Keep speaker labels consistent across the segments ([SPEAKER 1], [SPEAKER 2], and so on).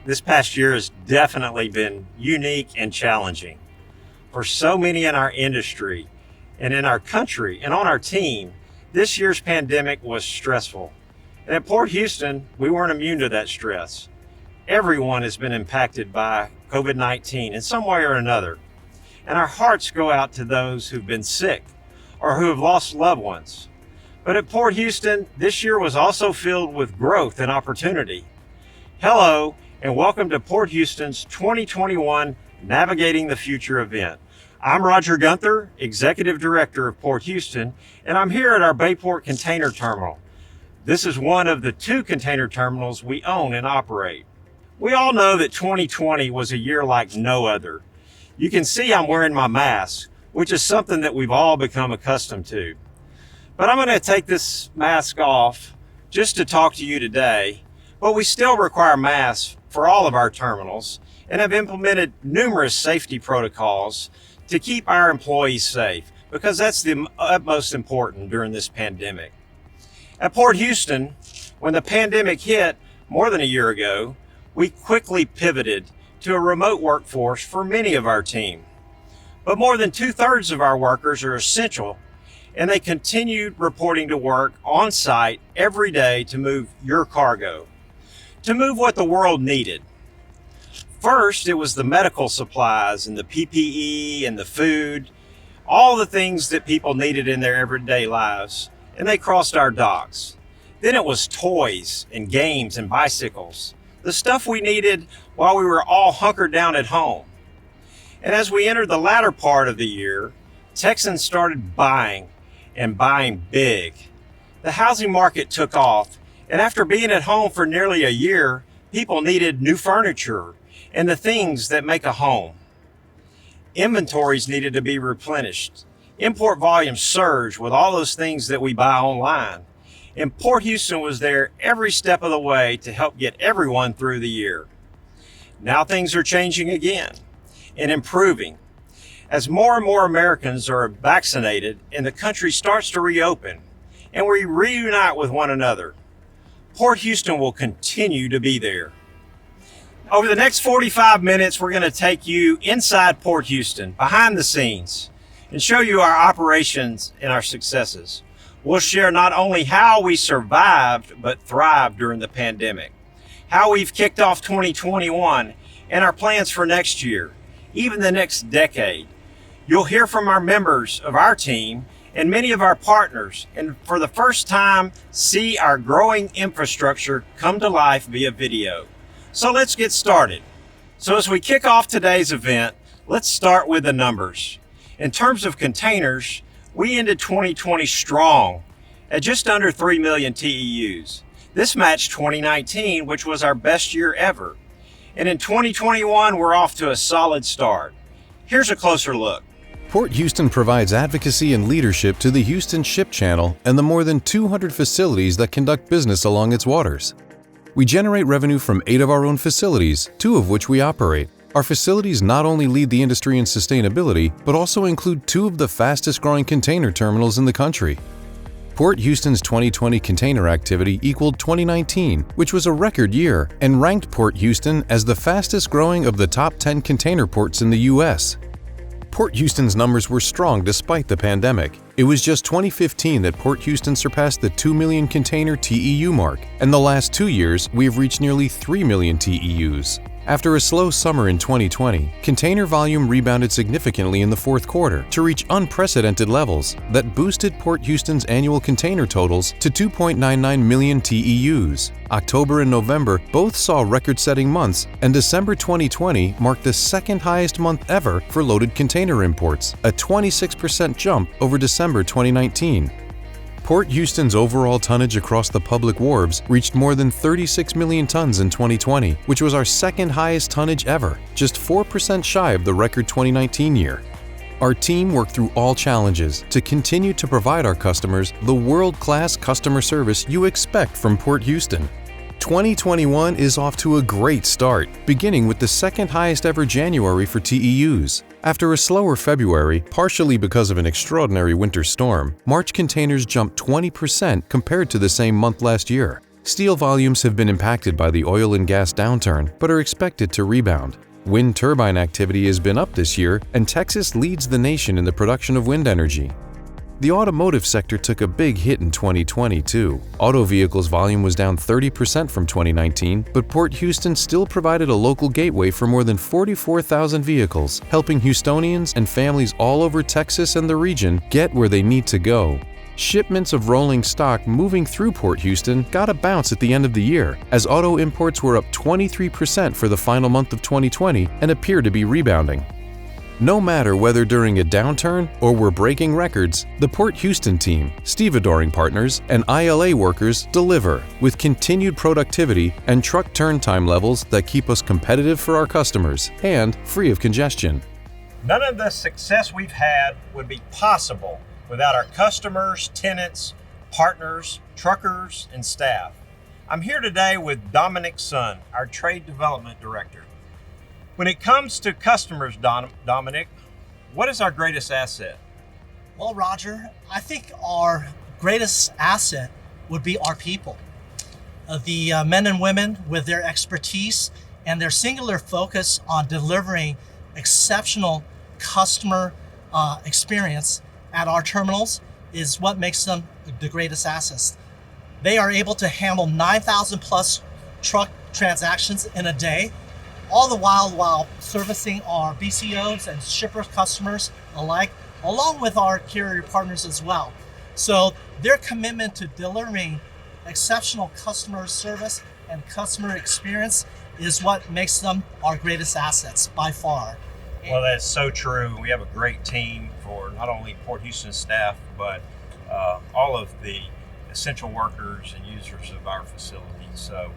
[SPEAKER 1] This past year has definitely been unique and challenging. For so many in our industry and in our country and on our team, this year's pandemic was stressful. And at Port Houston, we weren't immune to that stress. Everyone has been impacted by COVID-19 in some way or another. And our hearts go out to those who've been sick or who have lost loved ones. But at Port Houston, this year was also filled with growth and opportunity. Hello, and welcome to Port Houston's 2021 Navigating the Future event. I'm Roger Guenther, Executive Director of Port Houston, and I'm here at our Bayport Container Terminal. This is one of the 2 container terminals we own and operate. We all know that 2020 was a year like no other. You can see I'm wearing my mask, which is something that we've all become accustomed to. But I'm going to take this mask off just to talk to you today, but we still require masks for all of our terminals and have implemented numerous safety protocols to keep our employees safe, because that's the utmost important during this pandemic. At Port Houston, when the pandemic hit more than a year ago, we quickly pivoted to a remote workforce for many of our team. But more than 2/3 of our workers are essential, and they continued reporting to work on site every day to move your cargo, to move what the world needed. First, it was the medical supplies and the PPE and the food, all the things that people needed in their everyday lives, and they crossed our docks. Then it was toys and games and bicycles, the stuff we needed while we were all hunkered down at home. And as we entered the latter part of the year, Texans started buying and buying big. The housing market took off, and after being at home for nearly a year, people needed new furniture and the things that make a home. Inventories needed to be replenished. Import volumes surged with all those things that we buy online. And Port Houston was there every step of the way to help get everyone through the year. Now things are changing again and improving. As more and more Americans are vaccinated and the country starts to reopen and we reunite with one another, Port Houston will continue to be there. Over the next 45 minutes, we're going to take you inside Port Houston, behind the scenes, and show you our operations and our successes. We'll share not only how we survived, but thrived during the pandemic, how we've kicked off 2021, and our plans for next year, even the next decade. You'll hear from our members of our team and many of our partners, and for the first time, see our growing infrastructure come to life via video. So let's get started. So as we kick off today's event, let's start with the numbers. In terms of containers, we ended 2020 strong at just under 3 million TEUs. This matched 2019, which was our best year ever. And in 2021, we're off to a solid start. Here's a closer look.
[SPEAKER 2] Port Houston provides advocacy and leadership to the Houston Ship Channel and the more than 200 facilities that conduct business along its waters. We generate revenue from 8 of our own facilities, 2 of which we operate. Our facilities not only lead the industry in sustainability, but also include 2 of the fastest-growing container terminals in the country. Port Houston's 2020 container activity equaled 2019, which was a record year, and ranked Port Houston as the fastest-growing of the top 10 container ports in the U.S. Port Houston's numbers were strong despite the pandemic. It was just 2015 that Port Houston surpassed the 2 million container TEU mark, and the last 2 years we have reached nearly 3 million TEUs. After a slow summer in 2020, container volume rebounded significantly in the fourth quarter to reach unprecedented levels that boosted Port Houston's annual container totals to 2.99 million TEUs. October and November both saw record-setting months, and December 2020 marked the second highest month ever for loaded container imports, a 26% jump over December 2019. Port Houston's overall tonnage across the public wharves reached more than 36 million tons in 2020, which was our second highest tonnage ever, just 4% shy of the record 2019 year. Our team worked through all challenges to continue to provide our customers the world-class customer service you expect from Port Houston. 2021 is off to a great start, beginning with the second highest ever January for TEUs. After a slower February, partially because of an extraordinary winter storm, March containers jumped 20% compared to the same month last year. Steel volumes have been impacted by the oil and gas downturn, but are expected to rebound. Wind turbine activity has been up this year, and Texas leads the nation in the production of wind energy. The automotive sector took a big hit in 2020 too. Auto vehicles volume was down 30% from 2019, but Port Houston still provided a local gateway for more than 44,000 vehicles, helping Houstonians and families all over Texas and the region get where they need to go. Shipments of rolling stock moving through Port Houston got a bounce at the end of the year, as auto imports were up 23% for the final month of 2020 and appear to be rebounding. No matter whether during a downturn or we're breaking records, the Port Houston team, stevedoring partners, and ILA workers deliver with continued productivity and truck turn time levels that keep us competitive for our customers and free of congestion.
[SPEAKER 1] None of the success we've had would be possible without our customers, tenants, partners, truckers, and staff. I'm here today with Dominic Sun, our Trade Development Director. When it comes to customers, Dominic, what is our greatest asset?
[SPEAKER 3] Well, Roger, I think our greatest asset would be our people. The men and women with their expertise and their singular focus on delivering exceptional customer experience at our terminals is what makes them the greatest assets. They are able to handle 9,000 plus truck transactions in a day, all the while servicing our BCOs and shipper customers alike, along with our carrier partners as well. So their commitment to delivering exceptional customer service and customer experience is what makes them our greatest assets by far.
[SPEAKER 1] Well, that's so true. We have a great team for not only Port Houston staff, but all of the essential workers and users of our facilities. So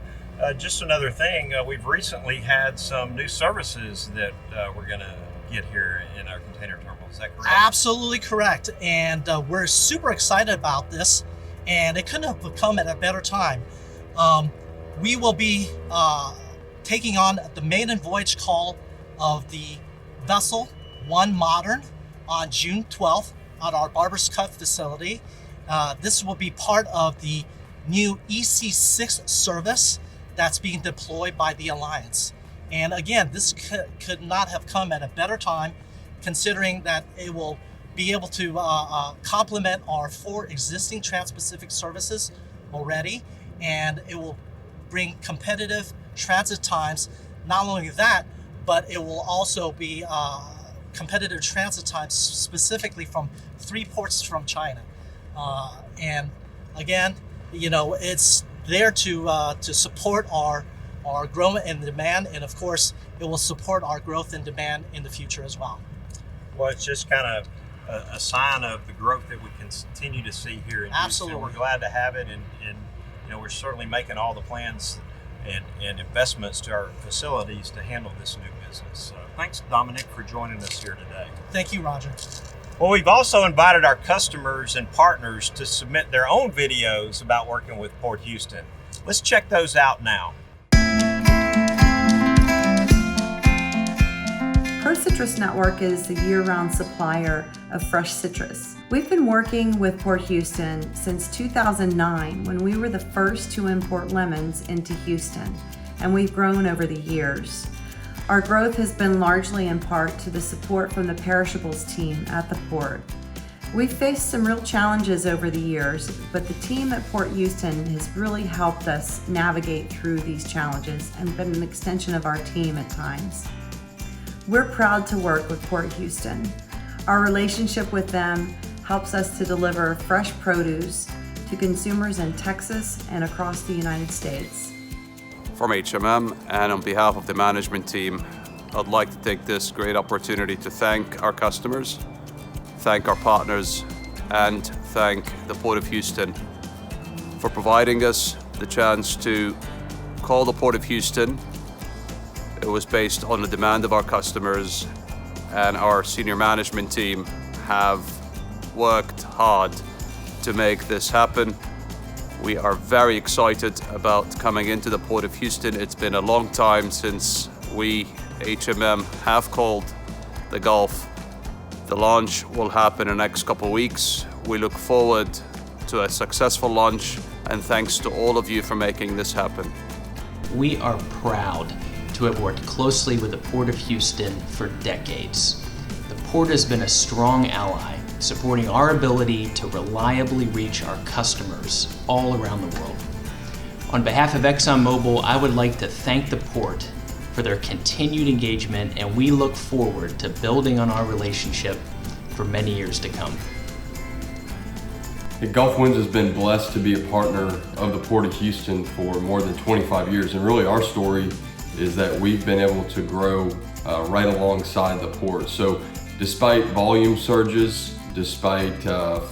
[SPEAKER 1] just another thing, we've recently had some new services that we're going to get here in our container terminal. Is that correct?
[SPEAKER 3] Absolutely correct. And we're super excited about this, and it couldn't have come at a better time. We will be taking on the maiden voyage call of the vessel One Modern on June 12th at our Barbers Cut facility. This will be part of the new EC6 service that's being deployed by the Alliance. And again, this could not have come at a better time, considering that it will be able to complement our 4 existing Trans-Pacific services already, and it will bring competitive transit times. Not only that, but it will also be competitive transit times specifically from 3 ports from China. And again, it's there to support our growth in demand, and of course, it will support our growth in demand in the future as well.
[SPEAKER 1] Well, it's just kind of a sign of the growth that we continue to see here in
[SPEAKER 3] Absolutely.
[SPEAKER 1] Houston. We're glad to have it, and we're certainly making all the plans and investments to our facilities to handle this new business. So thanks, Dominic, for joining us here today.
[SPEAKER 3] Thank you, Roger.
[SPEAKER 1] Well, we've also invited our customers and partners to submit their own videos about working with Port Houston. Let's check those out now.
[SPEAKER 4] Her Citrus Network is a year-round supplier of fresh citrus. We've been working with Port Houston since 2009, when we were the first to import lemons into Houston, and we've grown over the years. Our growth has been largely in part to the support from the perishables team at the port. We've faced some real challenges over the years, but the team at Port Houston has really helped us navigate through these challenges and been an extension of our team at times. We're proud to work with Port Houston. Our relationship with them helps us to deliver fresh produce to consumers in Texas and across the United States.
[SPEAKER 5] From HMM and on behalf of the management team, I'd like to take this great opportunity to thank our customers, thank our partners, and thank the Port of Houston for providing us the chance to call the Port of Houston. It was based on the demand of our customers, and our senior management team have worked hard to make this happen. We are very excited about coming into the Port of Houston. It's been a long time since we, HMM, have called the Gulf. The launch will happen in the next couple of weeks. We look forward to a successful launch and thanks to all of you for making this happen.
[SPEAKER 6] We are proud to have worked closely with the Port of Houston for decades. The Port has been a strong ally, supporting our ability to reliably reach our customers all around the world. On behalf of ExxonMobil, I would like to thank the Port for their continued engagement, and we look forward to building on our relationship for many years to come.
[SPEAKER 7] Gulf Winds has been blessed to be a partner of the Port of Houston for more than 25 years, and really our story is that we've been able to grow right alongside the port. So despite volume surges, despite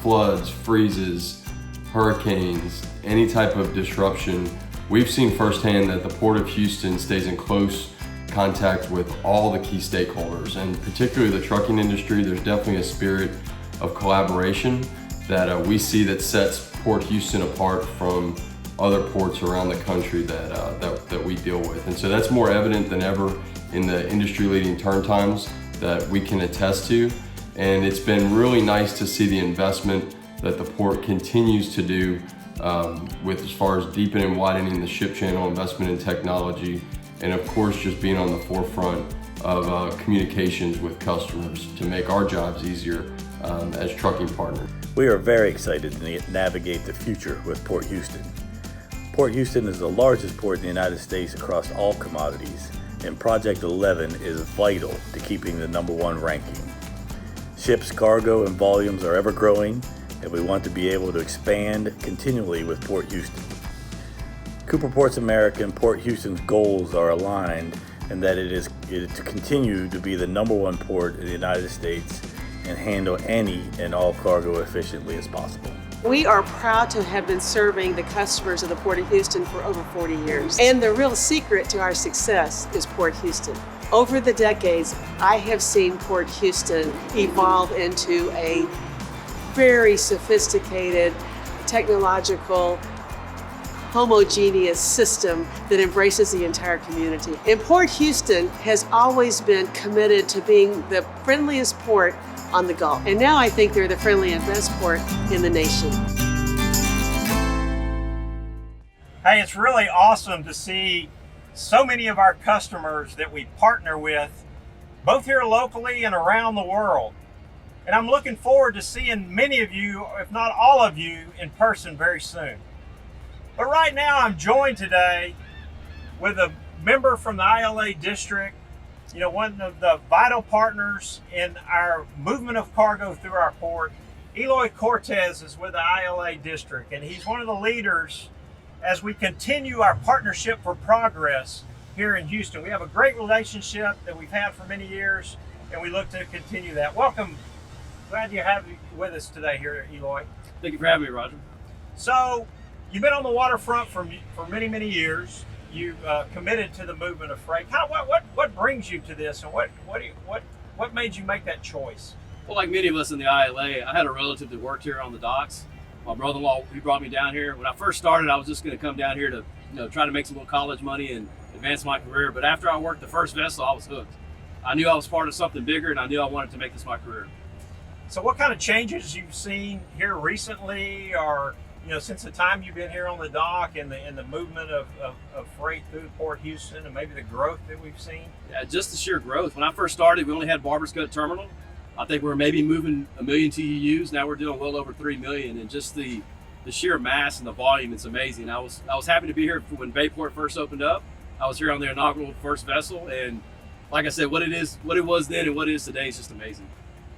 [SPEAKER 7] floods, freezes, hurricanes, any type of disruption, we've seen firsthand that the Port of Houston stays in close contact with all the key stakeholders, and particularly the trucking industry. There's definitely a spirit of collaboration that we see that sets Port Houston apart from other ports around the country that we deal with. And so that's more evident than ever in the industry-leading turn times that we can attest to. And it's been really nice to see the investment that the port continues to do with as far as deepening and widening the ship channel, investment in technology, and of course just being on the forefront of communications with customers to make our jobs easier as trucking partners.
[SPEAKER 8] We are very excited to navigate the future with Port Houston. Port Houston is the largest port in the United States across all commodities, and Project 11 is vital to keeping the #1 ranking. Ships' cargo and volumes are ever growing, and we want to be able to expand continually with Port Houston. Cooper Ports America and Port Houston's goals are aligned in that it is to continue to be the #1 port in the United States and handle any and all cargo efficiently as possible.
[SPEAKER 9] We are proud to have been serving the customers of the Port of Houston for over 40 years. And the real secret to our success is Port Houston. Over the decades, I have seen Port Houston evolve into a very sophisticated, technological, homogeneous system that embraces the entire community. And Port Houston has always been committed to being the friendliest port on the Gulf. And now I think they're the friendliest and best port in the nation.
[SPEAKER 1] Hey, it's really awesome to see so many of our customers that we partner with, both here locally and around the world. And I'm looking forward to seeing many of you, if not all of you, in person very soon. But right now I'm joined today with a member from the ILA district, one of the vital partners in our movement of cargo through our port. Eloy Cortez is with the ILA district, and he's one of the leaders as we continue our partnership for progress here in Houston. We have a great relationship that we've had for many years, and we look to continue that. Welcome. Glad you have you with us today here, Eloy.
[SPEAKER 10] Thank you for having me, Roger.
[SPEAKER 1] So, you've been on the waterfront for many, many years. You've committed to the movement of freight. What brings you to this, and what made you make that choice?
[SPEAKER 10] Well, like many of us in the ILA, I had a relative that worked here on the docks. My brother-in-law, he brought me down here. When I first started, I was just going to come down here to, try to make some little college money and advance my career. But after I worked the first vessel, I was hooked. I knew I was part of something bigger, and I knew I wanted to make this my career.
[SPEAKER 1] So, what kind of changes you've seen here recently, or since the time you've been here on the dock and the movement of freight through Port Houston, and maybe the growth that we've seen?
[SPEAKER 10] Yeah, just the sheer growth. When I first started, we only had Barber's Cut Terminal. I think we were maybe moving 1 million TEUs. Now we're doing well over 3 million, and just the sheer mass and the volume, it's amazing. I was happy to be here when Bayport first opened up. I was here on their inaugural first vessel, and like I said, what it was then and what it is today is just amazing.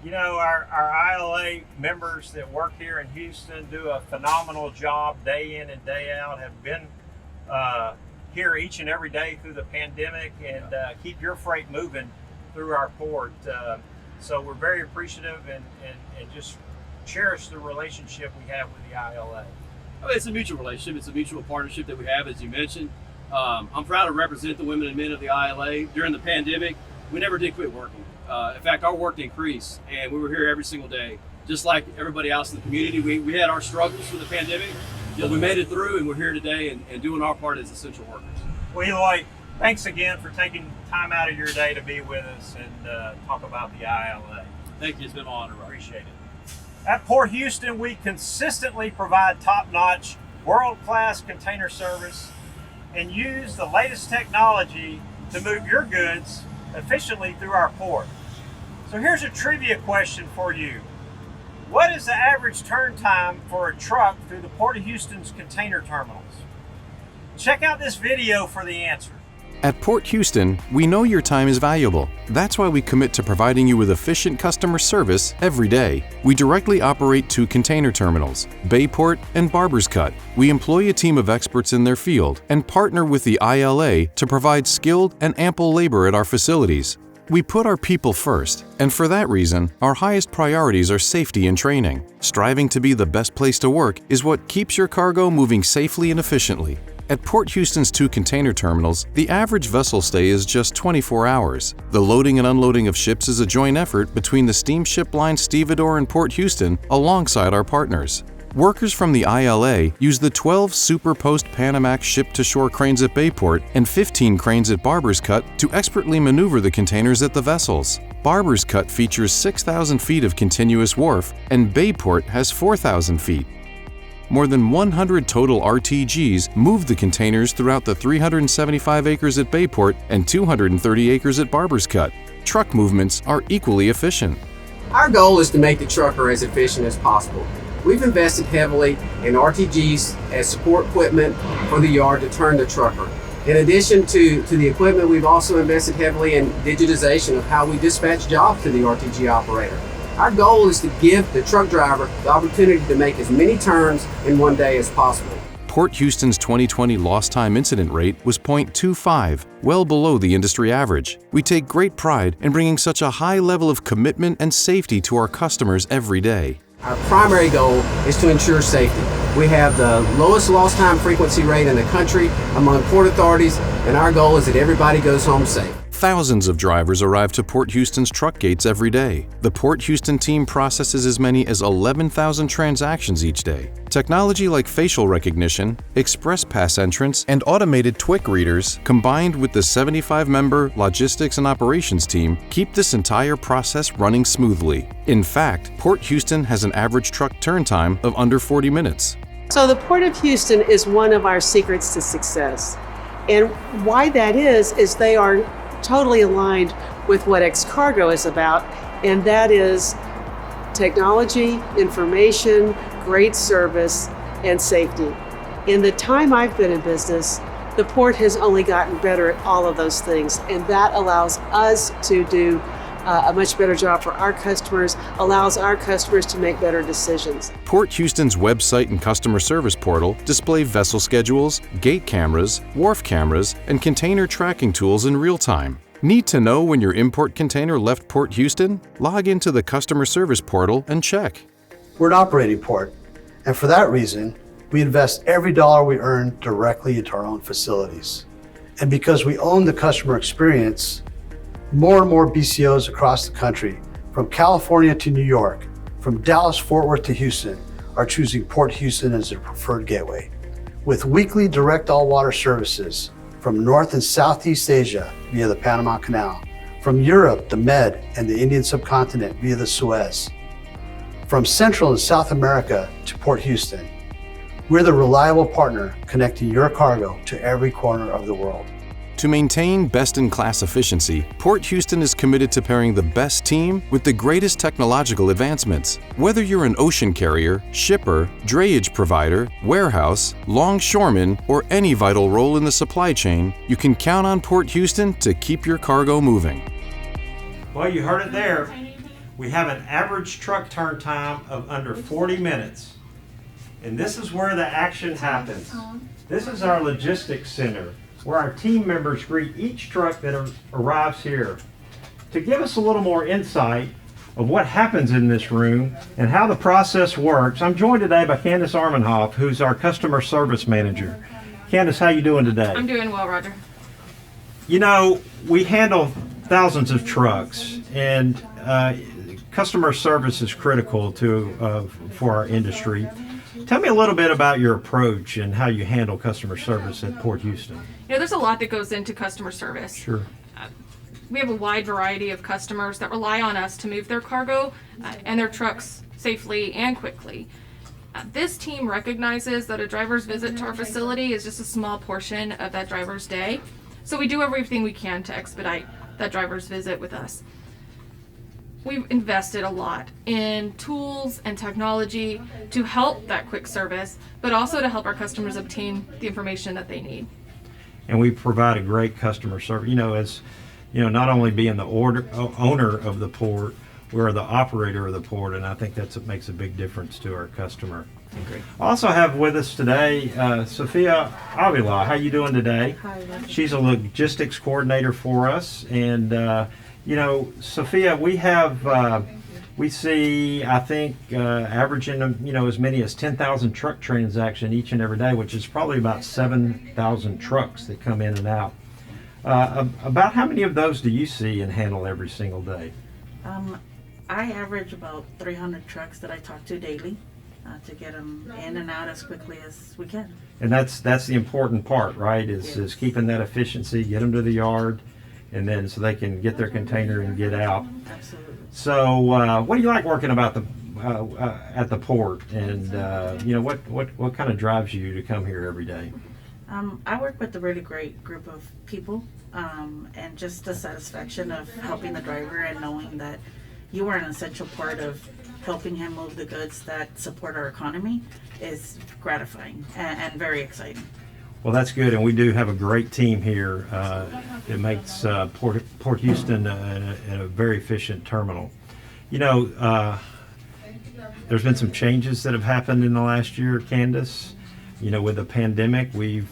[SPEAKER 1] Our ILA members that work here in Houston do a phenomenal job day in and day out, have been here each and every day through the pandemic, and keep your freight moving through our port. So we're very appreciative and just cherish the relationship we have with the ILA.
[SPEAKER 10] It's a mutual relationship. It's a mutual partnership that we have, as you mentioned. I'm proud to represent the women and men of the ILA. During the pandemic, we never did quit working. In fact, our work increased, and we were here every single day. Just like everybody else in the community, we had our struggles with the pandemic. We made it through, and we're here today and doing our part as essential workers.
[SPEAKER 1] Well, Eloy, thanks again for taking time out of your day to be with us and talk about the ILA.
[SPEAKER 10] Thank you. It's been an honor.
[SPEAKER 1] Appreciate it. At Port Houston, we consistently provide top-notch world-class container service, and use the latest technology to move your goods efficiently through our port. So here's a trivia question for you. What is the average turn time for a truck through the Port of Houston's container terminals? Check out this video for the answer.
[SPEAKER 2] At Port Houston, we know your time is valuable. That's why we commit to providing you with efficient customer service every day. We directly operate 2 container terminals, Bayport and Barbers Cut. We employ a team of experts in their field and partner with the ILA to provide skilled and ample labor at our facilities. We put our people first, and for that reason, our highest priorities are safety and training. Striving to be the best place to work is what keeps your cargo moving safely and efficiently. At Port Houston's 2 container terminals, the average vessel stay is just 24 hours. The loading and unloading of ships is a joint effort between the steamship line Stevedore and Port Houston alongside our partners. Workers from the ILA use the 12 Super Post Panamax ship-to-shore cranes at Bayport and 15 cranes at Barbers Cut to expertly maneuver the containers at the vessels. Barbers Cut features 6,000 feet of continuous wharf, and Bayport has 4,000 feet. More than 100 total RTGs move the containers throughout the 375 acres at Bayport and 230 acres at Barbers Cut. Truck movements are equally efficient.
[SPEAKER 11] Our goal is to make the trucker as efficient as possible. We've invested heavily in RTGs as support equipment for the yard to turn the trucker. In addition to the equipment, we've also invested heavily in digitization of how we dispatch jobs to the RTG operator. Our goal is to give the truck driver the opportunity to make as many turns in one day as possible.
[SPEAKER 2] Port Houston's 2020 lost time incident rate was 0.25, well below the industry average. We take great pride in bringing such a high level of commitment and safety to our customers every day.
[SPEAKER 11] Our primary goal is to ensure safety. We have the lowest lost time frequency rate in the country among port authorities, and our goal is that everybody goes home safe.
[SPEAKER 2] Thousands of drivers arrive to Port Houston's truck gates every day. The Port Houston team processes as many as 11,000 transactions each day. Technology like facial recognition, express pass entrance, and automated TWIC readers, combined with the 75-member logistics and operations team, keep this entire process running smoothly. In fact, Port Houston has an average truck turn time of under 40 minutes.
[SPEAKER 9] So the Port of Houston is one of our secrets to success. And why that is they are totally aligned with what X-Cargo is about, and that is technology, information, great service, and safety. In the time I've been in business, the port has only gotten better at all of those things, and that allows us to do a much better job for our customers, allows our customers to make better decisions.
[SPEAKER 2] Port Houston's website and customer service portal display vessel schedules, gate cameras, wharf cameras, and container tracking tools in real time. Need to know when your import container left Port Houston? Log into the customer service portal and check.
[SPEAKER 12] We're an operating port, and for that reason, we invest every dollar we earn directly into our own facilities. And because we own the customer experience, more and more BCOs across the country, from California to New York, from Dallas-Fort Worth to Houston, are choosing Port Houston as their preferred gateway. With weekly direct all-water services from North and Southeast Asia via the Panama Canal, from Europe, the Med, and the Indian subcontinent via the Suez, from Central and South America to Port Houston, we're the reliable partner connecting your cargo to every corner of the world.
[SPEAKER 2] To maintain best-in-class efficiency, Port Houston is committed to pairing the best team with the greatest technological advancements. Whether you're an ocean carrier, shipper, drayage provider, warehouse, longshoreman, or any vital role in the supply chain, you can count on Port Houston to keep your cargo moving.
[SPEAKER 1] Well, you heard it there. We have an average truck turn time of under 40 minutes. And this is where the action happens. This is our logistics center, where our team members greet each truck that arrives here. To give us a little more insight of what happens in this room and how the process works, I'm joined today by Candace Armenhoff, who's our customer service manager. Candace, how you doing today?
[SPEAKER 13] I'm doing well, Roger.
[SPEAKER 1] You know, we handle thousands of trucks, and customer service is critical for our industry. Tell me a little bit about your approach and how you handle customer service at Port Houston.
[SPEAKER 13] You know, there's a lot that goes into customer service.
[SPEAKER 1] Sure.
[SPEAKER 13] We have a wide variety of customers that rely on us to move their cargo and their trucks safely and quickly. This team recognizes that a driver's visit to our facility is just a small portion of that driver's day. So we do everything we can to expedite that driver's visit with us. We've invested a lot in tools and technology to help that quick service, but also to help our customers obtain the information that they need.
[SPEAKER 1] And we provide a great customer service. As not only being the owner of the port, we're the operator of the port, and I think that makes a big difference to our customer.
[SPEAKER 6] Great.
[SPEAKER 1] I also have with us today Sophia Avila. How you doing today?
[SPEAKER 14] Hi.
[SPEAKER 1] She's a logistics coordinator for us, and Sophia, we see, I think, averaging as many as 10,000 truck transactions each and every day, which is probably about 7,000 trucks that come in and out. About how many of those do you see and handle every single day?
[SPEAKER 14] I average about 300 trucks that I talk to daily to get them in and out as quickly as we can.
[SPEAKER 1] And that's the important part, right? Is keeping that efficiency, get them to the yard, and then so they can get their container and get out.
[SPEAKER 14] Absolutely.
[SPEAKER 1] So, what do you like working about at the port? And what kind of drives you to come here every day?
[SPEAKER 14] I work with a really great group of people, and just the satisfaction of helping the driver and knowing that you are an essential part of helping him move the goods that support our economy is gratifying and very exciting.
[SPEAKER 1] Well, that's good, and we do have a great team here that makes Port Houston a very efficient terminal. There's been some changes that have happened in the last year, Candace. With the pandemic, we've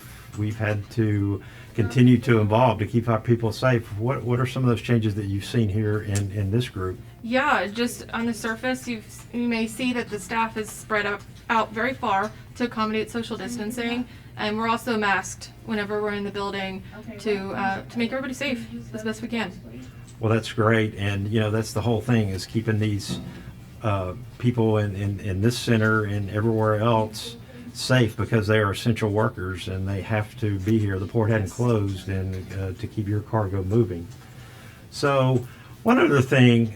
[SPEAKER 1] had to continue to evolve to keep our people safe. What are some of those changes that you've seen here in this group?
[SPEAKER 13] Yeah, just on the surface, you may see that the staff is spread out very far to accommodate social distancing, and we're also masked whenever we're in the building to make everybody safe as best we can.
[SPEAKER 1] Well, that's great, and that's the whole thing, is keeping these people in this center and everywhere else safe, because they are essential workers and they have to be here. The port hadn't closed, and to keep your cargo moving. So one other thing,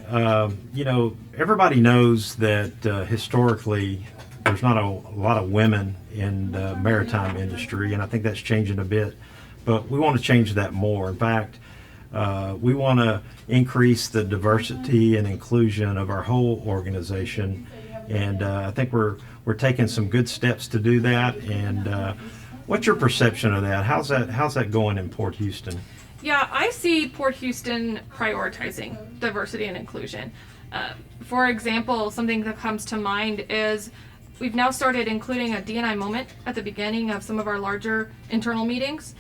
[SPEAKER 1] everybody knows that historically there's not a lot of women in the maritime industry, and I think that's changing a bit, but we want to change that more. In fact, we want to increase the diversity and inclusion of our whole organization, and I think we're taking some good steps to do that. And what's your perception of that? How's that going in Port Houston?
[SPEAKER 13] Yeah, I see Port Houston prioritizing diversity and inclusion. For example, something that comes to mind is we've now started including a D&I moment at the beginning of some of our larger internal meetings.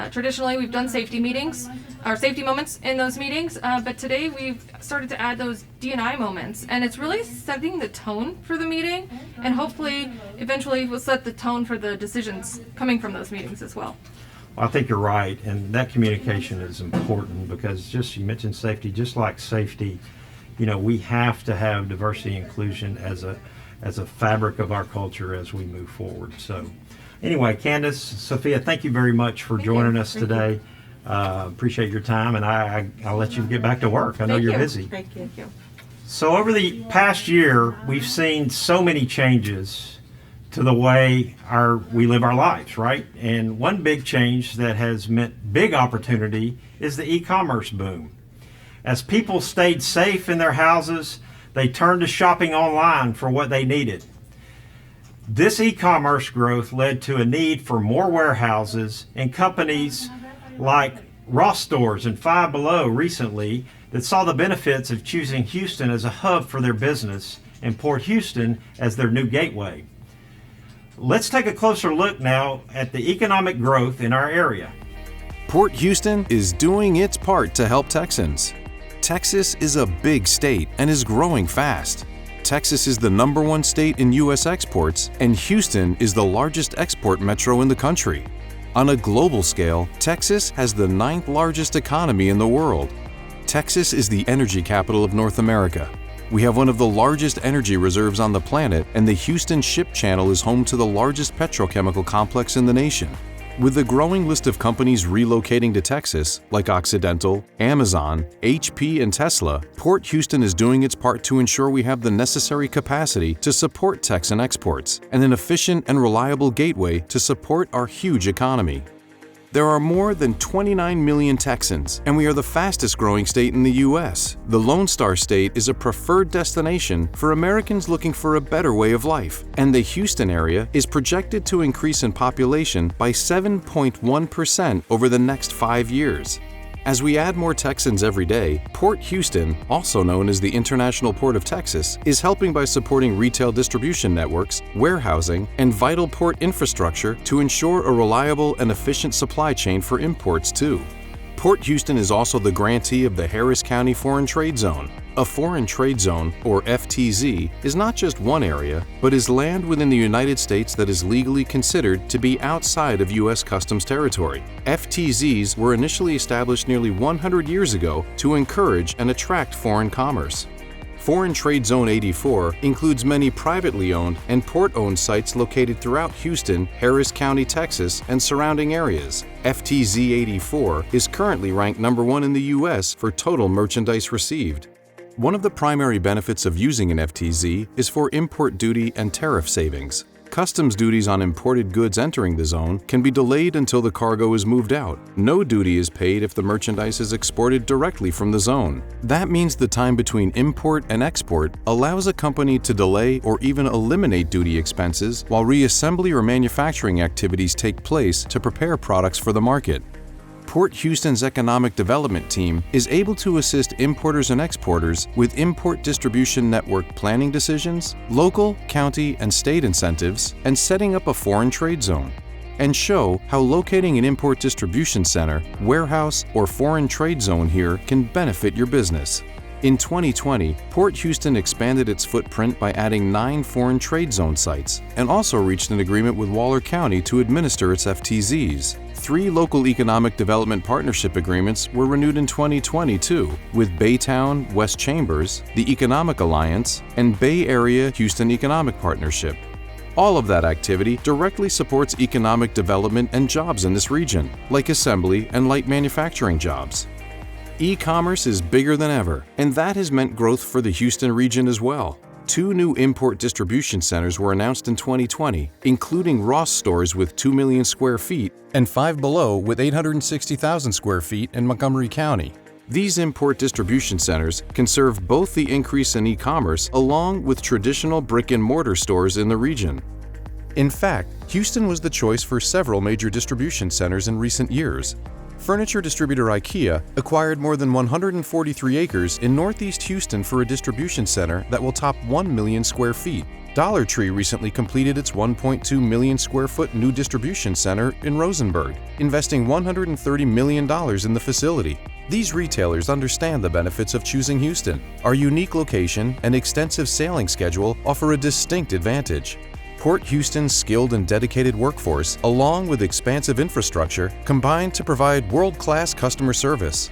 [SPEAKER 13] Traditionally, we've done safety meetings, or safety moments in those meetings, but today we've started to add those D&I moments, and it's really setting the tone for the meeting, and hopefully, eventually, we'll set the tone for the decisions coming from those meetings as well.
[SPEAKER 1] Well, I think you're right, and that communication is important, because you mentioned safety, just like safety, we have to have diversity and inclusion as a fabric of our culture as we move forward. So anyway, Candace, Sophia, thank you very much for joining us today. Appreciate your time, and I'll let you get back to work. I know you're busy.
[SPEAKER 14] Thank you.
[SPEAKER 1] So over the past year, we've seen so many changes to the way we live our lives, right? And one big change that has meant big opportunity is the e-commerce boom. As people stayed safe in their houses, they turned to shopping online for what they needed. This e-commerce growth led to a need for more warehouses, and companies like Ross Stores and Five Below recently that saw the benefits of choosing Houston as a hub for their business and Port Houston as their new gateway. Let's take a closer look now at the economic growth in our area.
[SPEAKER 2] Port Houston is doing its part to help Texans. Texas is a big state and is growing fast. Texas is the #1 state in U.S. exports, and Houston is the largest export metro in the country. On a global scale, Texas has the 9th largest economy in the world. Texas is the energy capital of North America. We have one of the largest energy reserves on the planet, and the Houston Ship Channel is home to the largest petrochemical complex in the nation. With the growing list of companies relocating to Texas, like Occidental, Amazon, HP, and Tesla, Port Houston is doing its part to ensure we have the necessary capacity to support Texan exports and an efficient and reliable gateway to support our huge economy. There are more than 29 million Texans, and we are the fastest growing state in the U.S. The Lone Star State is a preferred destination for Americans looking for a better way of life, and the Houston area is projected to increase in population by 7.1% over the next 5 years. As we add more Texans every day, Port Houston, also known as the International Port of Texas, is helping by supporting retail distribution networks, warehousing, and vital port infrastructure to ensure a reliable and efficient supply chain for imports too. Port Houston is also the grantee of the Harris County Foreign Trade Zone. A foreign trade zone, or FTZ, is not just one area, but is land within the United States that is legally considered to be outside of U.S. Customs territory. FTZs were initially established nearly 100 years ago to encourage and attract foreign commerce. Foreign Trade Zone 84 includes many privately owned and port-owned sites located throughout Houston, Harris County, Texas, and surrounding areas. FTZ 84 is currently ranked number 1 in the U.S. for total merchandise received. One of the primary benefits of using an FTZ is for import duty and tariff savings. Customs duties on imported goods entering the zone can be delayed until the cargo is moved out. No duty is paid if the merchandise is exported directly from the zone. That means the time between import and export allows a company to delay or even eliminate duty expenses while reassembly or manufacturing activities take place to prepare products for the market. Port Houston's economic development team is able to assist importers and exporters with import distribution network planning decisions, local, county, and state incentives, and setting up a foreign trade zone, and show how locating an import distribution center, warehouse, or foreign trade zone here can benefit your business. In 2020, Port Houston expanded its footprint by adding 9 foreign trade zone sites and also reached an agreement with Waller County to administer its FTZs. 3 local economic development partnership agreements were renewed in 2020 too, with Baytown West Chambers, the Economic Alliance, and Bay Area Houston Economic Partnership. All of that activity directly supports economic development and jobs in this region, like assembly and light manufacturing jobs. E-commerce is bigger than ever, and that has meant growth for the Houston region as well. 2 new import distribution centers were announced in 2020, including Ross stores with 2 million square feet and Five Below with 860,000 square feet in Montgomery County. These import distribution centers can serve both the increase in e-commerce along with traditional brick-and-mortar stores in the region. In fact, Houston was the choice for several major distribution centers in recent years. Furniture distributor IKEA acquired more than 143 acres in Northeast Houston for a distribution center that will top 1 million square feet. Dollar Tree recently completed its 1.2 million square foot new distribution center in Rosenberg, investing $130 million in the facility. These retailers understand the benefits of choosing Houston. Our unique location and extensive sailing schedule offer a distinct advantage. Port Houston's skilled and dedicated workforce, along with expansive infrastructure, combine to provide world-class customer service.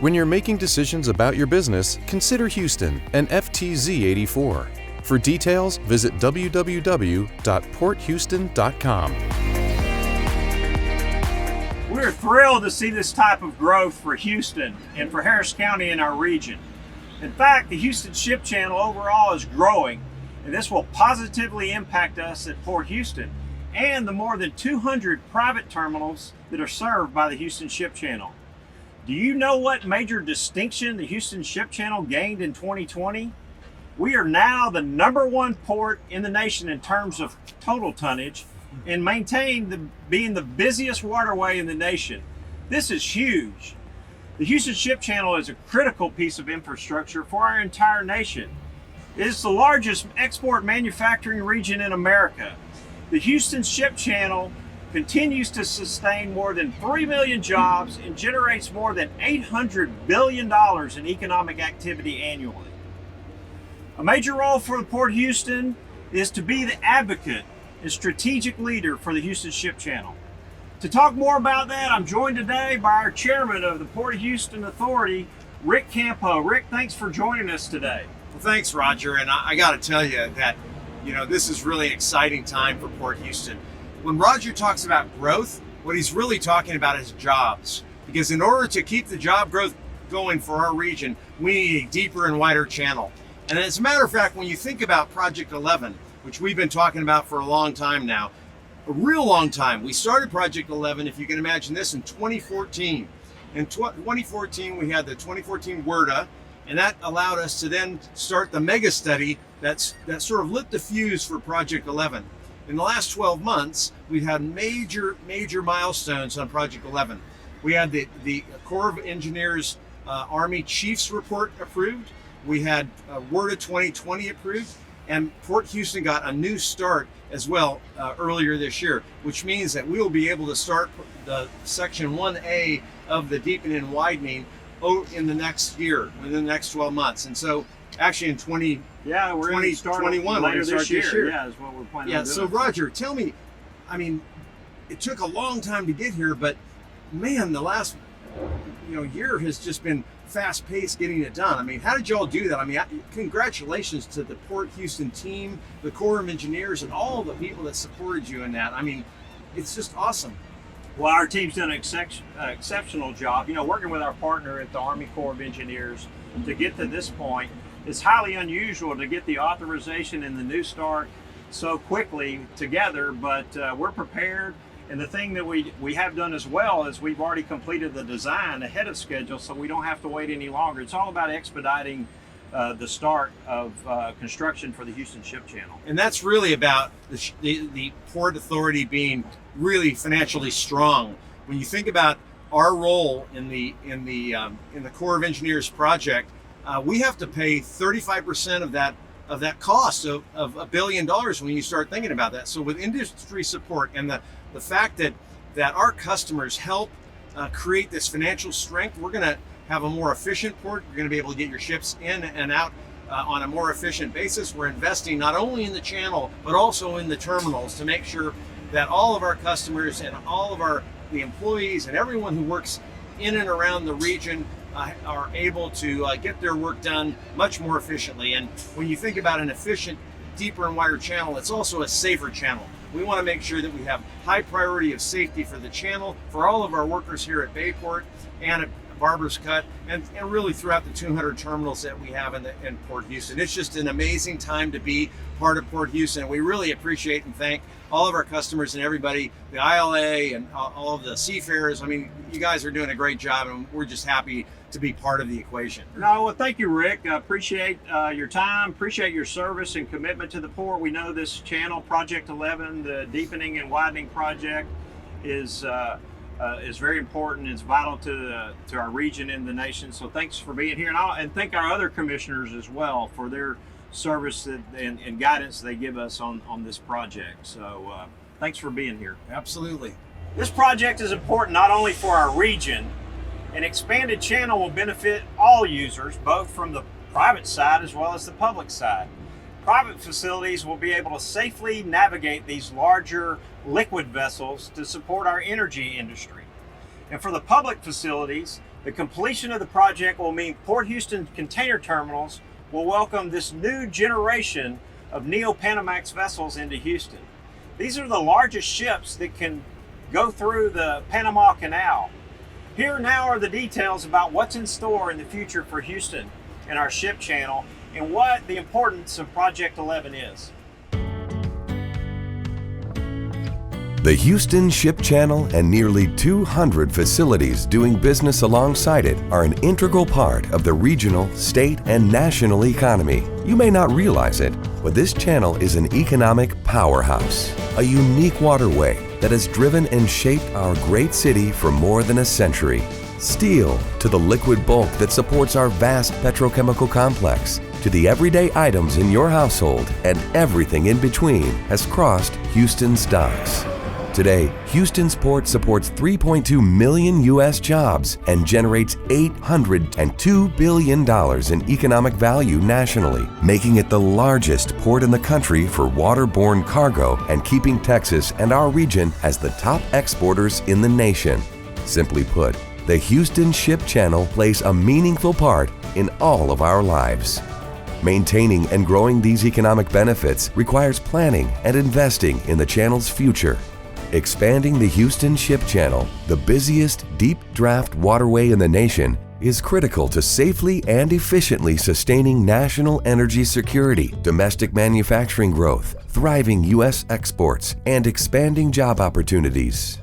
[SPEAKER 2] When you're making decisions about your business, consider Houston and FTZ 84. For details, visit www.porthouston.com.
[SPEAKER 1] We're thrilled to see this type of growth for Houston and for Harris County in our region. In fact, the Houston Ship Channel overall is growing, and this will positively impact us at Port Houston and the more than 200 private terminals that are served by the Houston Ship Channel. Do you know what major distinction the Houston Ship Channel gained in 2020? We are now the #1 port in the nation in terms of total tonnage and maintain being the busiest waterway in the nation. This is huge. The Houston Ship Channel is a critical piece of infrastructure for our entire nation. It is the largest export manufacturing region in America. The Houston Ship Channel continues to sustain more than 3 million jobs and generates more than $800 billion in economic activity annually. A major role for the Port Houston is to be the advocate and strategic leader for the Houston Ship Channel. To talk more about that, I'm joined today by our chairman of the Port Houston Authority, Rick Campo. Rick, thanks for joining us today.
[SPEAKER 15] Well, thanks, Roger. And I got to tell you that, this is really exciting time for Port Houston. When Roger talks about growth, what he's really talking about is jobs. Because in order to keep the job growth going for our region, we need a deeper and wider channel. And as a matter of fact, when you think about Project 11, which we've been talking about for a long time now, a real long time. We started Project 11, if you can imagine this, in 2014. In 2014, we had the 2014 WRDA, and that allowed us to then start the mega study that sort of lit the fuse for Project 11. In the last 12 months, we've had major milestones on Project 11. We had the Corps of Engineers Army Chiefs Report approved. We had WRDA 2020 approved. And Port Houston got a new start as well earlier this year, which means that we will be able to start the Section 1A of the deepening and widening in the next year, within the next 12 months. And so actually in 2021, we're going to start this year.
[SPEAKER 1] Yeah, is what we're planning
[SPEAKER 15] Yeah,
[SPEAKER 1] on doing.
[SPEAKER 15] so Roger, tell me, I mean, it took a long time to get here, but man, the last year has just been fast-paced getting it done. I mean, how did y'all do that? I mean, congratulations to the Port Houston team, the Corps of Engineers, and all the people that supported you in that. I mean, it's just awesome.
[SPEAKER 1] Well, our team's done an exceptional job. Working with our partner at the Army Corps of Engineers to get to this point. It's highly unusual to get the authorization and the new start so quickly together, but we're prepared. And the thing that we have done as well is we've already completed the design ahead of schedule, so we don't have to wait any longer. It's all about expediting the start of construction for the Houston Ship Channel.
[SPEAKER 15] And that's really about the Port Authority being really financially strong. When you think about our role in the Corps of Engineers project, we have to pay 35% of that cost of $1 billion when you start thinking about that. So with industry support and the fact that our customers help create this financial strength, we're going to have a more efficient port. You're going to be able to get your ships in and out on a more efficient basis. We're investing not only in the channel, but also in the terminals to make sure that all of our customers and all of the employees and everyone who works in and around the region are able to get their work done much more efficiently. And when you think about an efficient, deeper and wider channel, it's also a safer channel. We want to make sure that we have high priority of safety for the channel, for all of our workers here at Bayport and at Barber's Cut, and really throughout the 200 terminals that we have in Port Houston. It's just an amazing time to be part of Port Houston. We really appreciate and thank all of our customers and everybody, the ILA and all of the seafarers. I mean, you guys are doing a great job, and we're just happy to be part of the equation.
[SPEAKER 1] No, well, thank you, Rick. I appreciate your time, appreciate your service and commitment to the port. We know this channel, Project 11, the deepening and widening project, is very important. It's vital to our region and the nation. So thanks for being here, and thank our other commissioners as well for their service and guidance they give us on this project. So thanks for being here.
[SPEAKER 15] Absolutely.
[SPEAKER 1] This project is important not only for our region. An expanded channel will benefit all users, both from the private side as well as the public side. Private facilities will be able to safely navigate these larger liquid vessels to support our energy industry. And for the public facilities, the completion of the project will mean Port Houston container terminals will welcome this new generation of Neo-Panamax vessels into Houston. These are the largest ships that can go through the Panama Canal. Here now are the details about what's in store in the future for Houston and our ship channel, and what the importance of Project 11 is.
[SPEAKER 16] The Houston Ship Channel and nearly 200 facilities doing business alongside it are an integral part of the regional, state, and national economy. You may not realize it, but this channel is an economic powerhouse, a unique waterway that has driven and shaped our great city for more than a century. Steel to the liquid bulk that supports our vast petrochemical complex, to the everyday items in your household, and everything in between has crossed Houston's docks. Today, Houston's port supports 3.2 million U.S. jobs and generates $802 billion in economic value nationally, making it the largest port in the country for waterborne cargo and keeping Texas and our region as the top exporters in the nation. Simply put, the Houston Ship Channel plays a meaningful part in all of our lives. Maintaining and growing these economic benefits requires planning and investing in the channel's future. Expanding the Houston Ship Channel, the busiest deep draft waterway in the nation, is critical to safely and efficiently sustaining national energy security, domestic manufacturing growth, thriving U.S. exports, and expanding job opportunities.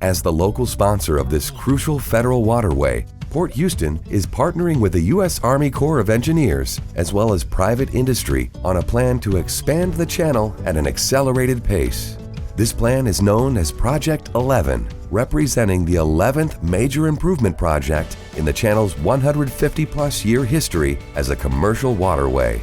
[SPEAKER 16] As the local sponsor of this crucial federal waterway, Port Houston is partnering with the U.S. Army Corps of Engineers as well as private industry on a plan to expand the channel at an accelerated pace. This plan is known as Project 11, representing the 11th major improvement project in the channel's 150-plus year history as a commercial waterway.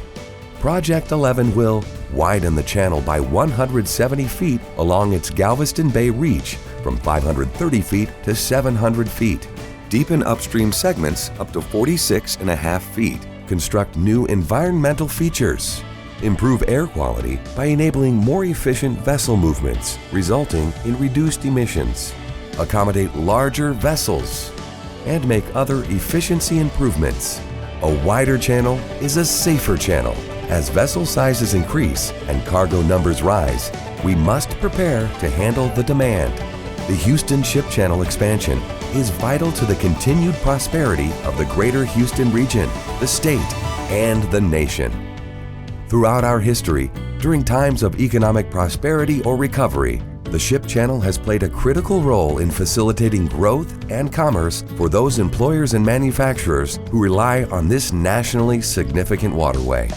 [SPEAKER 16] Project 11 will widen the channel by 170 feet along its Galveston Bay reach from 530 feet to 700 feet, deepen upstream segments up to 46.5 feet, construct new environmental features, improve air quality by enabling more efficient vessel movements, resulting in reduced emissions, accommodate larger vessels, and make other efficiency improvements. A wider channel is a safer channel. As vessel sizes increase and cargo numbers rise, we must prepare to handle the demand. The Houston Ship Channel expansion is vital to the continued prosperity of the greater Houston region, the state, and the nation. Throughout our history, during times of economic prosperity or recovery, the Ship Channel has played a critical role in facilitating growth and commerce for those employers and manufacturers who rely on this nationally significant waterway.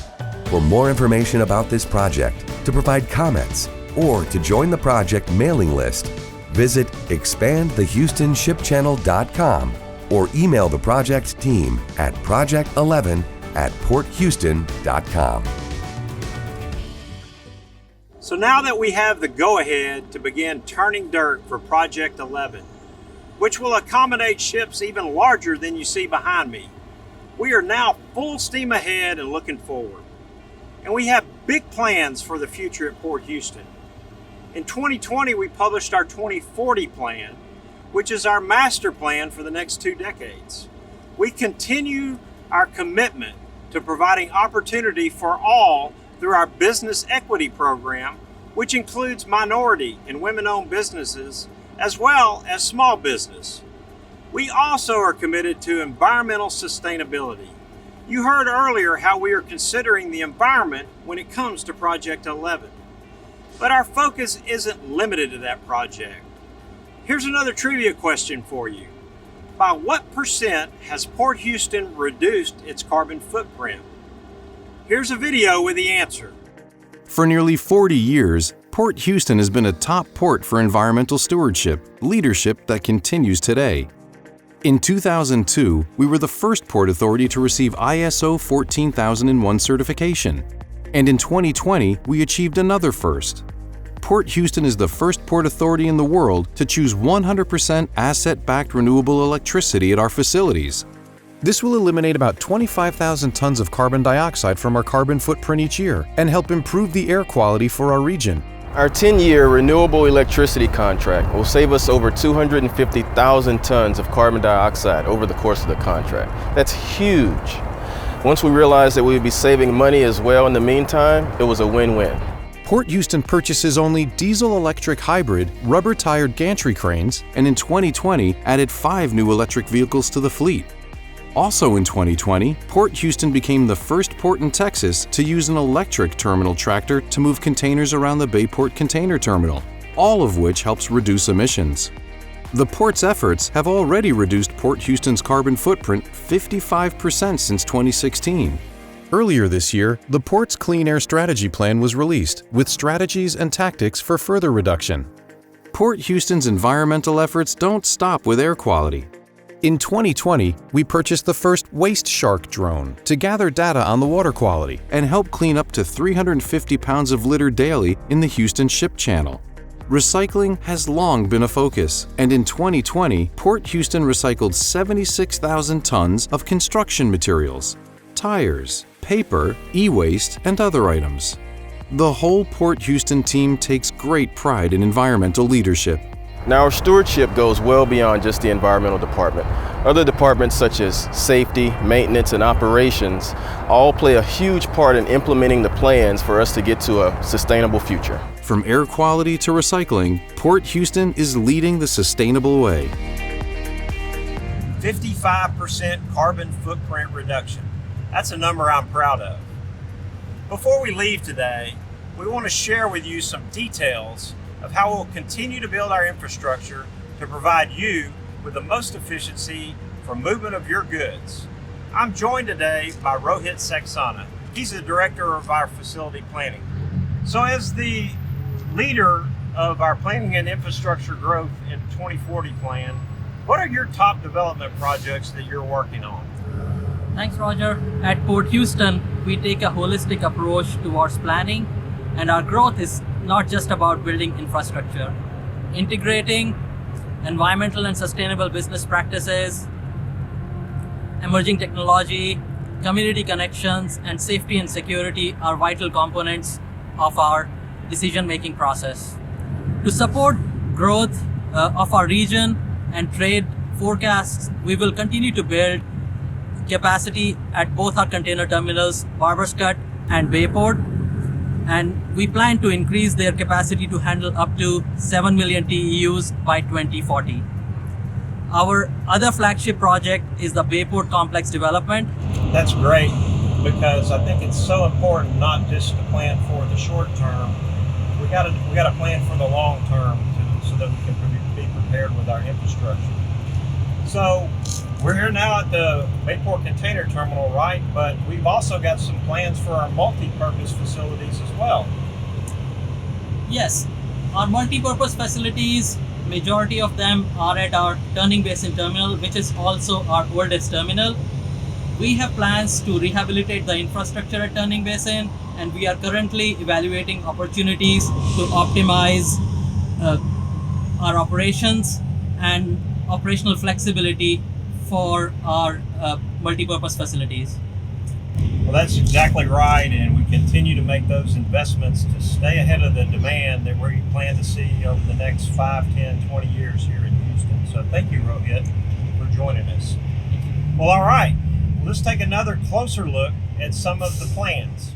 [SPEAKER 16] For more information about this project, to provide comments, or to join the project mailing list, visit expandthehoustonshipchannel.com or email the project team at project11@porthouston.com.
[SPEAKER 1] So now that we have the go-ahead to begin turning dirt for Project 11, which will accommodate ships even larger than you see behind me, we are now full steam ahead and looking forward. And we have big plans for the future at Port Houston. In 2020, we published our 2040 plan, which is our master plan for the next 2 decades. We continue our commitment to providing opportunity for all through our business equity program, which includes minority and women-owned businesses, as well as small business. We also are committed to environmental sustainability. You heard earlier how we are considering the environment when it comes to Project 11. But our focus isn't limited to that project. Here's another trivia question for you. By what percent has Port Houston reduced its carbon footprint? Here's a video with the answer.
[SPEAKER 2] For nearly 40 years, Port Houston has been a top port for environmental stewardship, leadership that continues today. In 2002, we were the first port authority to receive ISO 14001 certification. And in 2020, we achieved another first. Port Houston is the first port authority in the world to choose 100% asset-backed renewable electricity at our facilities. This will eliminate about 25,000 tons of carbon dioxide from our carbon footprint each year and help improve the air quality for our region.
[SPEAKER 17] Our 10-year renewable electricity contract will save us over 250,000 tons of carbon dioxide over the course of the contract. That's huge. Once we realized that we would be saving money as well in the meantime, it was a win-win.
[SPEAKER 2] Port Houston purchases only diesel-electric hybrid, rubber-tired gantry cranes, and in 2020 added 5 new electric vehicles to the fleet. Also in 2020, Port Houston became the first port in Texas to use an electric terminal tractor to move containers around the Bayport Container Terminal, all of which helps reduce emissions. The port's efforts have already reduced Port Houston's carbon footprint 55% since 2016. Earlier this year, the port's Clean Air Strategy Plan was released, with strategies and tactics for further reduction. Port Houston's environmental efforts don't stop with air quality. In 2020, we purchased the first Waste Shark drone to gather data on the water quality and help clean up to 350 pounds of litter daily in the Houston Ship Channel. Recycling has long been a focus, and in 2020, Port Houston recycled 76,000 tons of construction materials, tires, paper, e-waste, and other items. The whole Port Houston team takes great pride in environmental leadership.
[SPEAKER 17] Now, our stewardship goes well beyond just the environmental department. Other departments such as safety, maintenance, and operations all play a huge part in implementing the plans for us to get to a sustainable future.
[SPEAKER 2] From air quality to recycling, Port Houston is leading the sustainable way.
[SPEAKER 1] 55% carbon footprint reduction. That's a number I'm proud of. Before we leave today, we want to share with you some details of how we'll continue to build our infrastructure to provide you with the most efficiency for movement of your goods. I'm joined today by Rohit Saxena. He's the director of our facility planning. So as the leader of our planning and infrastructure growth in 2040 plan, what are your top development projects that you're working on?
[SPEAKER 18] Thanks, Roger. At Port Houston, we take a holistic approach towards planning, and our growth is not just about building infrastructure. Integrating environmental and sustainable business practices, emerging technology, community connections, and safety and security are vital components of our decision-making process. To support growth of our region and trade forecasts, we will continue to build capacity at both our container terminals, Barbers Cut and Bayport, and we plan to increase their capacity to handle up to 7 million TEUs by 2040. Our other flagship project is the Bayport Complex development.
[SPEAKER 1] That's great, because I think it's so important not just to plan for the short term. We got to plan for the long term so that we can be prepared with our infrastructure. So we're here now at the Bayport Container Terminal, right? But we've also got some plans for our multi-purpose facilities as well.
[SPEAKER 18] Yes, our multi-purpose facilities, majority of them are at our Turning Basin Terminal, which is also our oldest terminal. We have plans to rehabilitate the infrastructure at Turning Basin, and we are currently evaluating opportunities to optimize our operations and operational flexibility for our multi-purpose facilities.
[SPEAKER 1] Well, that's exactly right, and we continue to make those investments to stay ahead of the demand that we plan to see over the next 5, 10, 20 years here in Houston. So thank you, Rohit, for joining us. Well, all right, let's take another closer look at some of the plans.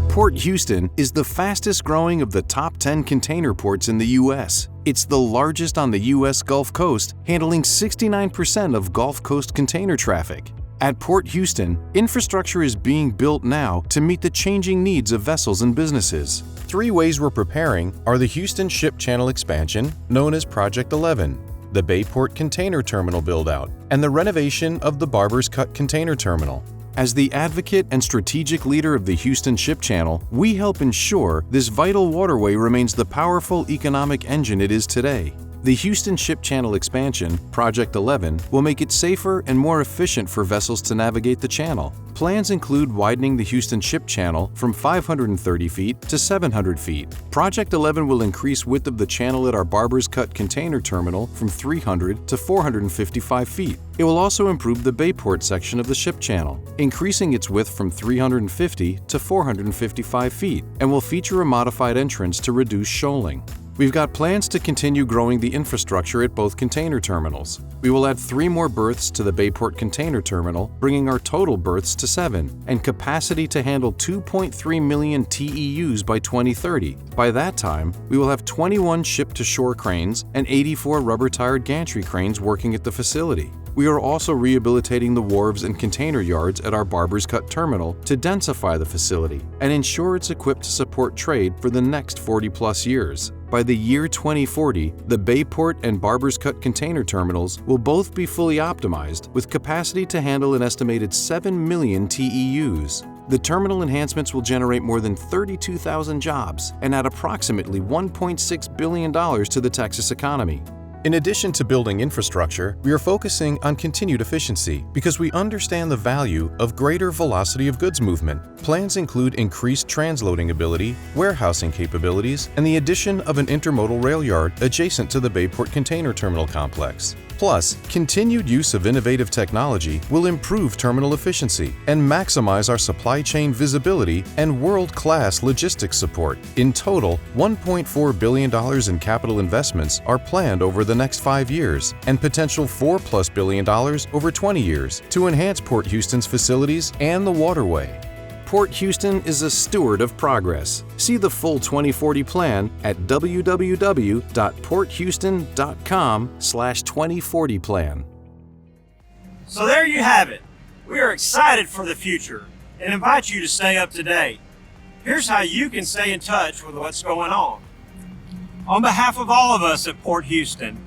[SPEAKER 2] Port Houston is the fastest growing of the top 10 container ports in the U.S. It's the largest on the U.S. Gulf Coast, handling 69% of Gulf Coast container traffic. At Port Houston, infrastructure is being built now to meet the changing needs of vessels and businesses. 3 ways we're preparing are the Houston Ship Channel expansion, known as Project 11, the Bayport Container Terminal build-out, and the renovation of the Barbers Cut Container Terminal. As the advocate and strategic leader of the Houston Ship Channel, we help ensure this vital waterway remains the powerful economic engine it is today. The Houston Ship Channel expansion, Project 11, will make it safer and more efficient for vessels to navigate the channel. Plans include widening the Houston Ship Channel from 530 feet to 700 feet. Project 11 will increase width of the channel at our Barbers Cut Container Terminal from 300 to 455 feet. It will also improve the Bayport section of the ship channel, increasing its width from 350 to 455 feet, and will feature a modified entrance to reduce shoaling. We've got plans to continue growing the infrastructure at both container terminals. We will add 3 more berths to the Bayport Container Terminal, bringing our total berths to 7, and capacity to handle 2.3 million TEUs by 2030. By that time, we will have 21 ship-to-shore cranes and 84 rubber-tired gantry cranes working at the facility. We are also rehabilitating the wharves and container yards at our Barbers Cut Terminal to densify the facility and ensure it's equipped to support trade for the next 40-plus years. By the year 2040, the Bayport and Barbers Cut Container Terminals will both be fully optimized with capacity to handle an estimated 7 million TEUs. The terminal enhancements will generate more than 32,000 jobs and add approximately $1.6 billion to the Texas economy. In addition to building infrastructure, we are focusing on continued efficiency because we understand the value of greater velocity of goods movement. Plans include increased transloading ability, warehousing capabilities, and the addition of an intermodal rail yard adjacent to the Bayport Container Terminal complex. Plus, continued use of innovative technology will improve terminal efficiency and maximize our supply chain visibility and world-class logistics support. In total, $1.4 billion in capital investments are planned over the next 5 years and potential $4+ billion over 20 years to enhance Port Houston's facilities and the waterway. Port Houston is a steward of progress. See the full 2040 plan at www.porthouston.com/2040
[SPEAKER 1] So there you have it. We are excited for the future and invite you to stay up to date. Here's how you can stay in touch with what's going on. On behalf of all of us at Port Houston,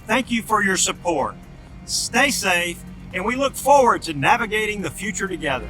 [SPEAKER 1] thank you for your support. Stay safe, and we look forward to navigating the future together.